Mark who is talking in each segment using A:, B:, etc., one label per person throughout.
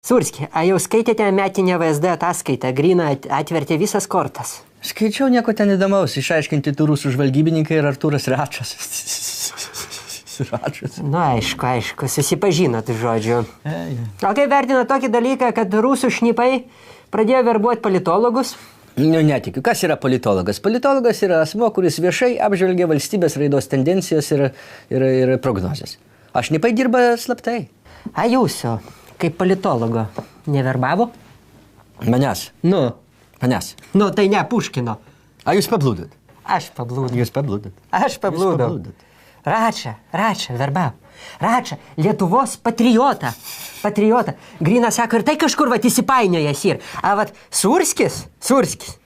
A: Surski, a jau skaitėte metinę VSD ataskaitą, Grina atvertė visas kortas.
B: Skaičiau nieko ten įdomaus, išaiškinti tų rusų žvalgybininkai ir Artūras Račas. Račas.
A: Na, aišku, susipažinot žodžiu. O kaip vertina tokį dalyką, kad rusų šnipai pradėjo verbuoti politologus?
B: Nu, netikiu. Kas yra politologas? Politologas yra asmo, kuris viešai apžvelgia valstybės raidos tendencijas ir prognozes. O šnipai dirba slaptai.
A: A jūsų, kaip politologo, neverbavo?
B: Manęs.
A: Nu.
B: Manęs.
A: Nu, tai ne Puškino.
B: A jūs pablūdot?
A: Aš pablūdau.
B: Jūs pablūdot.
A: Aš pablūdau. Rača, verbau. Rača, Lietuvos patriotą. Grina sako, ir tai kažkur vat įsipainiojas ir. A vat Surskis,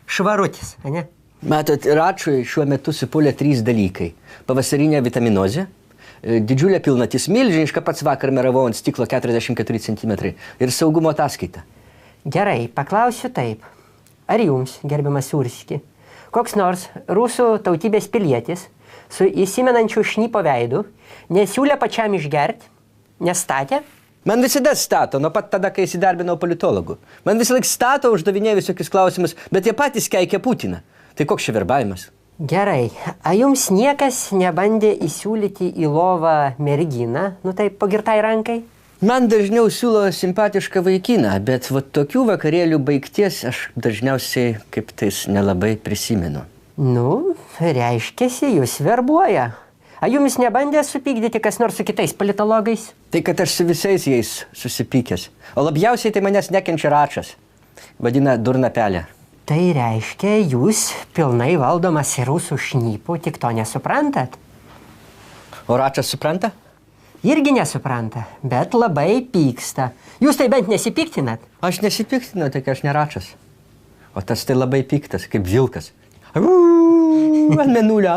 A: švarutis, ne?
B: Matot, Račui šiuo metu supulė 3 dalykai. Pavasarinė vitaminozė, didžiulė pilnatis, milžiniška, pats vakar meravau ant stiklo 44 cm ir saugumo ataskaita.
A: Gerai, paklausiu taip. Ar jums, gerbiamas Surski, koks nors rusų tautybės pilietis su įsimenančiu šnipo veidu nesiūlė pačiam išgerti, nestatė?
B: Man visada stato, nuo pat tada, kai įsidarbinau politologų. Man visą laik stato, uždavinė visokius klausimus, bet jie patys keikia Putiną. Tai koks čia verbavimas?
A: Gerai, a jums niekas nebandė įsiūlyti į lovą merginą, nu taip pagirtai rankai?
B: Man dažniau siūlo simpatišką vaikiną, bet vat tokių vakarėlių baigties aš dažniausiai kaip tais nelabai prisimenu.
A: Nu, reiškiasi, jūs verbuoja. A jums nebandė supykdyti kas nors su kitais politologais?
B: Tai kad aš su visais jais susipykęs. O labiausiai tai manęs nekenčia Račas. Vadina durna pelė.
A: Tai reiškia, jūs pilnai valdomas rusų šnipų, tik to nesuprantat?
B: O Račas supranta?
A: Irgi nesupranta, bet labai pyksta. Jūs tai bent nesipiktinat?
B: Aš nesipiktinu, tik aš ne Račas. O tas tai labai piktas, kaip vilkas. Ant mėnulio.